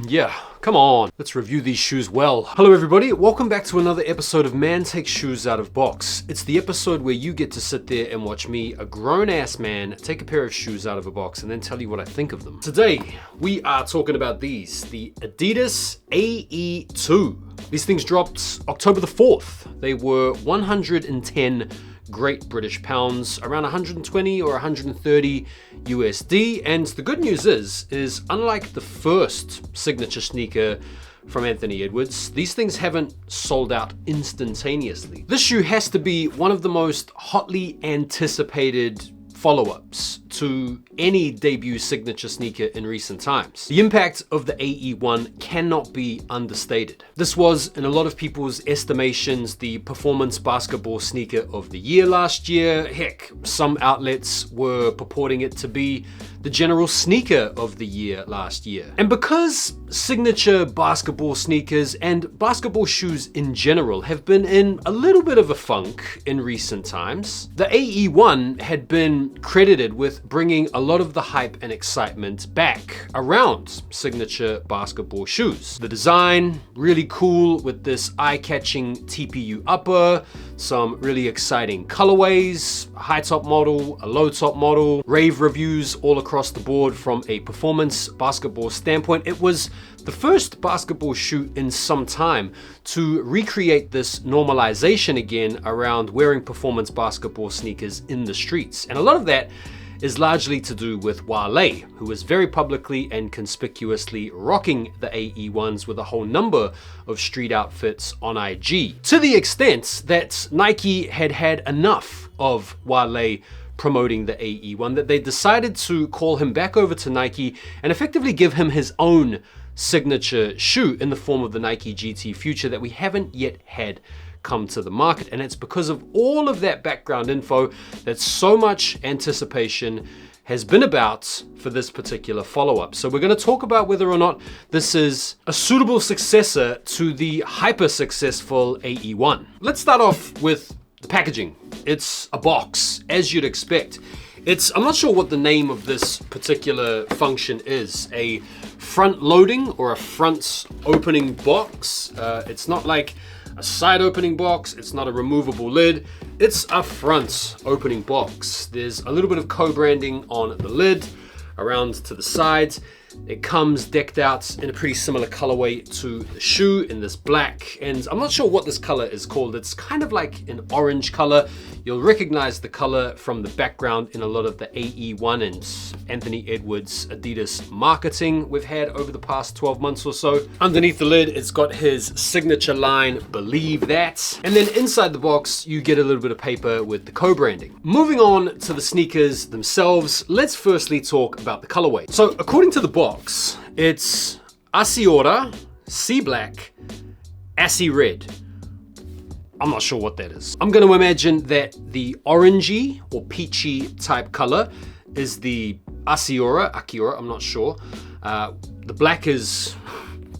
Yeah, come on. Let's review these shoes well. Hello everybody, welcome back to another episode of Man Takes Shoes Out of Box. It's the episode where you get to sit there and watch me, a grown-ass man, take a pair of shoes out of a box and then tell you what I think of them. Today, we are talking about these, the Adidas AE2. These things dropped October the 4th. They were 110 Great British pounds, around 120 or 130 USD. And the good news is unlike the first signature sneaker from Anthony Edwards, these things haven't sold out instantaneously. This shoe has to be one of the most hotly anticipated follow-ups to any debut signature sneaker in recent times. The impact of the AE1 cannot be understated. This was, in a lot of people's estimations, the performance basketball sneaker of the year last year. Heck, some outlets were purporting it to be the general sneaker of the year last year. And because signature basketball sneakers and basketball shoes in general have been in a little bit of a funk in recent times, the AE1 had been credited with bringing a lot of the hype and excitement back around signature basketball shoes. The design, really cool with this eye-catching TPU upper, some really exciting colorways, a high top model, a low top model, rave reviews all across the board from a performance basketball standpoint. It was the first basketball shoe in some time to recreate this normalization again around wearing performance basketball sneakers in the streets. And a lot of that is largely to do with Wale, who is very publicly and conspicuously rocking the AE1s with a whole number of street outfits on IG. To the extent that Nike had had enough of Wale promoting the AE1 that they decided to call him back over to Nike and effectively give him his own signature shoe in the form of the Nike GT Future that we haven't yet had come to the market. And it's because of all of that background info that so much anticipation has been about for this particular follow-up. So we're going to talk about whether or not this is a suitable successor to the hyper successful AE1. Let's start off with the packaging. It's a box, as you'd expect. I'm not sure what the name of this particular function is. A front loading or a front opening box. It's not like a side opening box. It's not a removable lid. It's a front opening box. There's a little bit of co-branding on the lid, around to the sides. It comes decked out in a pretty similar colorway to the shoe in this black. And I'm not sure what this color is called. It's kind of like an orange color. You'll recognize the color from the background in a lot of the AE1 and Anthony Edwards Adidas marketing we've had over the past 12 months or so. Underneath the lid, it's got his signature line, "Believe That." And then inside the box, you get a little bit of paper with the co-branding. Moving on to the sneakers themselves, let's firstly talk about the colorway. So according to the box, it's Asiora, Sea Black, Assy Red. I'm not sure what that is. I'm going to imagine that the orangey or peachy type color is the Asiora, I'm not sure. The black is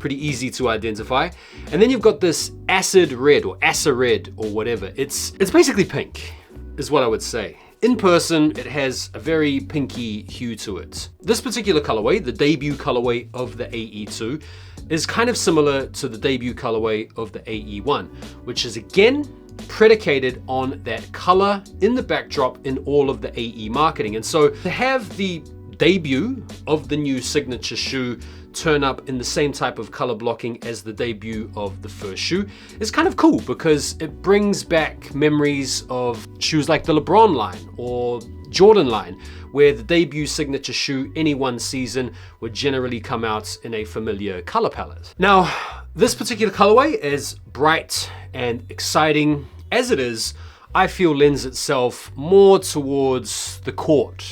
pretty easy to identify. And then you've got this acid red or Assa red or whatever. It's basically pink, is what I would say. In person, it has a very pinky hue to it. This particular colorway, the debut colorway of the AE2, is kind of similar to the debut colorway of the AE1, which is again predicated on that color in the backdrop in all of the AE marketing. And so to have the debut of the new signature shoe turn up in the same type of color blocking as the debut of the first shoe is kind of cool because it brings back memories of shoes like the LeBron line or Jordan line, where the debut signature shoe any one season would generally come out in a familiar color palette. Now, this particular colorway, as bright and exciting as it is, I feel lends itself more towards the court,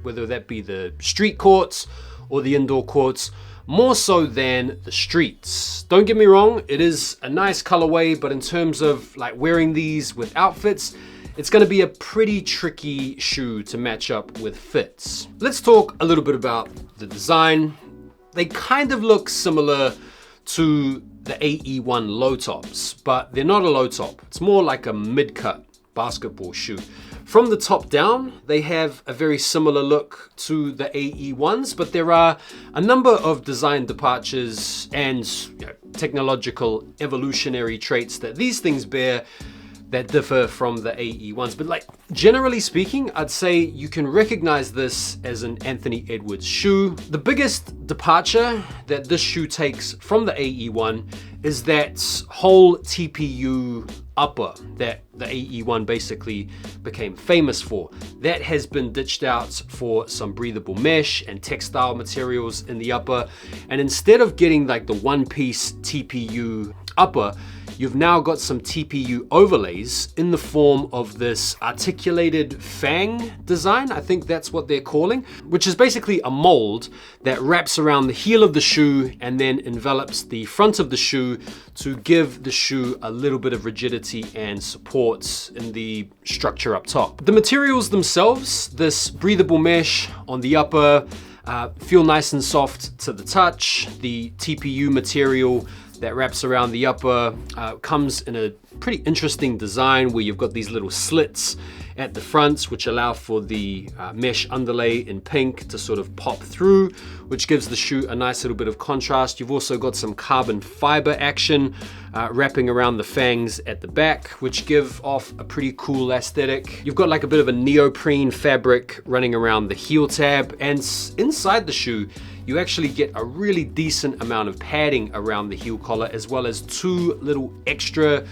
whether that be the street courts or the indoor courts, more so than the streets. Don't get me wrong, it is a nice colorway, but in terms of like wearing these with outfits, it's going to be a pretty tricky shoe to match up with fits. Let's talk a little bit about the design. They kind of look similar to the AE1 low tops, but they're not a low top. It's more like a mid-cut basketball shoe. From the top down, they have a very similar look to the AE ones, but there are a number of design departures and technological evolutionary traits that these things bear that differ from the AE ones. But like generally speaking, I'd say you can recognize this as an Anthony Edwards shoe. The biggest departure that this shoe takes from the AE one is that whole TPU upper that the AE one basically became famous for. That has been ditched out for some breathable mesh and textile materials in the upper. And instead of getting like the one-piece TPU upper, you've now got some TPU overlays in the form of this articulated fang design. I think that's what they're calling, which is basically a mold that wraps around the heel of the shoe and then envelops the front of the shoe to give the shoe a little bit of rigidity and support in the structure up top. The materials themselves, this breathable mesh on the upper, feel nice and soft to the touch. The TPU material that wraps around the upper comes in a pretty interesting design where you've got these little slits at the front which allow for the mesh underlay in pink to sort of pop through, which gives the shoe a nice little bit of contrast. You've also got some carbon fiber action wrapping around the fangs at the back, which give off a pretty cool aesthetic. You've got like a bit of a neoprene fabric running around the heel tab, and inside the shoe you actually get a really decent amount of padding around the heel collar, as well as two little extra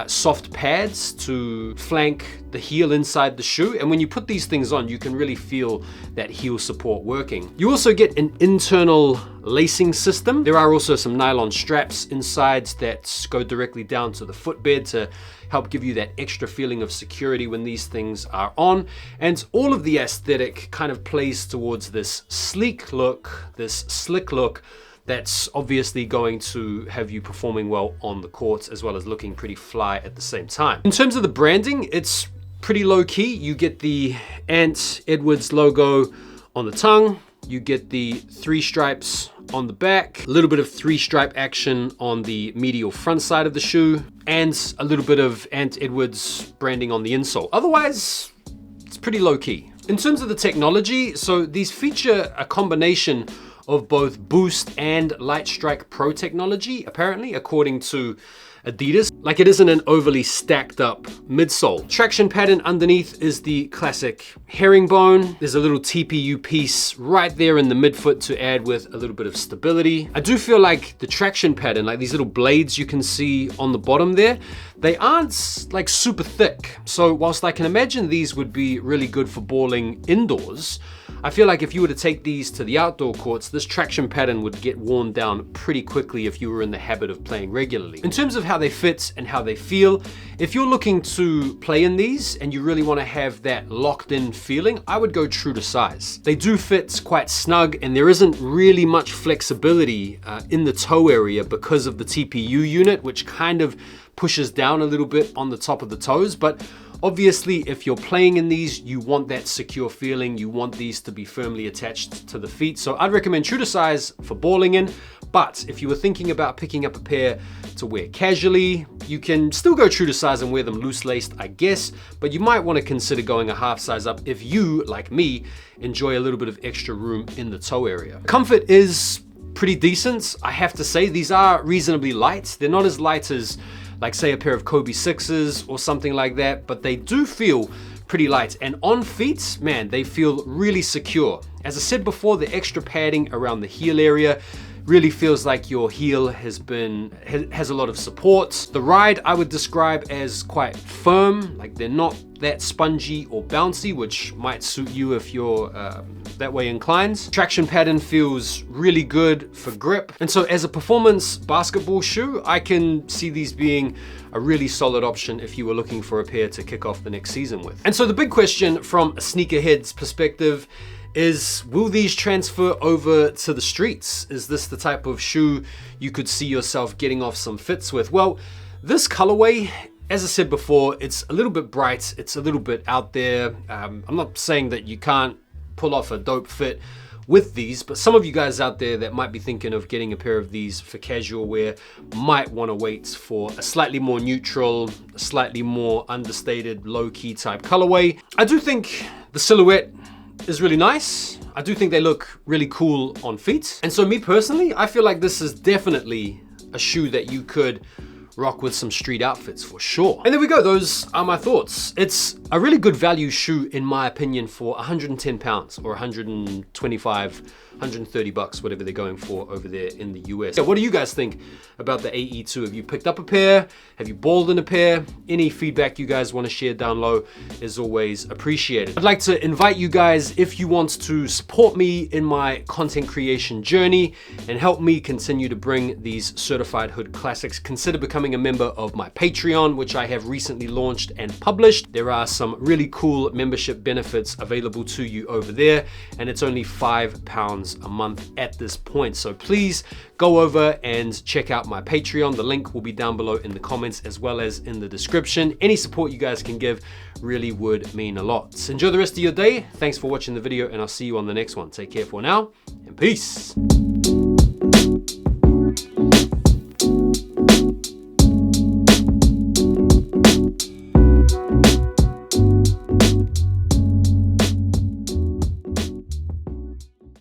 soft pads to flank the heel inside the shoe. And when you put these things on, you can really feel that heel support working. You also get an internal lacing system. There are also some nylon straps inside that go directly down to the footbed to help give you that extra feeling of security when these things are on. And all of the aesthetic kind of plays towards this sleek look, this slick look, that's obviously going to have you performing well on the court as well as looking pretty fly at the same time. In terms of the branding, it's pretty low key. You get the Ant Edwards logo on the tongue. You get the 3 stripes on the back, a little bit of 3-stripe action on the medial front side of the shoe, and a little bit of Ant Edwards branding on the insole. Otherwise, it's pretty low key. In terms of the technology, so these feature a combination of both Boost and Light Strike Pro technology, apparently, according to Adidas. Like, it isn't an overly stacked up midsole. Traction pattern underneath is the classic herringbone. There's a little TPU piece right there in the midfoot to add with a little bit of stability. I do feel like the traction pattern, like these little blades you can see on the bottom there, they aren't like super thick. So whilst I can imagine these would be really good for balling indoors, I feel like if you were to take these to the outdoor courts, this traction pattern would get worn down pretty quickly if you were in the habit of playing regularly. In terms of how they fit and how they feel, if you're looking to play in these and you really want to have that locked in feeling, I would go true to size. They do fit quite snug, and there isn't really much flexibility in the toe area because of the TPU unit, which kind of pushes down a little bit on the top of the toes. But obviously, if you're playing in these, you want that secure feeling. You want these to be firmly attached to the feet. So I'd recommend true to size for balling in. But if you were thinking about picking up a pair to wear casually, you can still go true to size and wear them loose laced, I guess. But you might want to consider going a half size up if you, like me, enjoy a little bit of extra room in the toe area. Comfort is pretty decent, I have to say. These are reasonably light. They're not as light as, like, say, a pair of Kobe 6s or something like that, but they do feel pretty light. And on feet, man, they feel really secure. As I said before, the extra padding around the heel area really feels like your heel has a lot of support. The ride I would describe as quite firm, like they're not that spongy or bouncy, which might suit you if you're that way inclined. Traction pattern feels really good for grip. And so as a performance basketball shoe, I can see these being a really solid option if you were looking for a pair to kick off the next season with. And so the big question from a sneakerhead's perspective is, will these transfer over to the streets? Is this the type of shoe you could see yourself getting off some fits with? Well, this colorway, as I said before, it's a little bit bright, it's a little bit out there. I'm not saying that you can't pull off a dope fit with these, but some of you guys out there that might be thinking of getting a pair of these for casual wear might want to wait for a slightly more neutral, a slightly more understated, low-key type colorway. I do think the silhouette is really nice. I do think they look really cool on feet. And so me personally, I feel like this is definitely a shoe that you could rock with some street outfits for sure. And there we go, those are my thoughts. It's a really good value shoe in my opinion for 110 pounds or 125, 130 bucks, whatever they're going for over there in the US. Yeah, what do you guys think about the AE2? Have you picked up a pair? Have you balled in a pair? Any feedback you guys want to share down low is always appreciated. I'd like to invite you guys, if you want to support me in my content creation journey and help me continue to bring these certified hood classics, consider becoming a member of my Patreon, which I have recently launched and published. There are some really cool membership benefits available to you over there, and it's only £5 a month at this point. So please go over and check out my Patreon. The link will be down below in the comments as well as in the description. Any support you guys can give really would mean a lot. So enjoy the rest of your day. Thanks for watching the video, and I'll see you on the next one. Take care for now, and peace.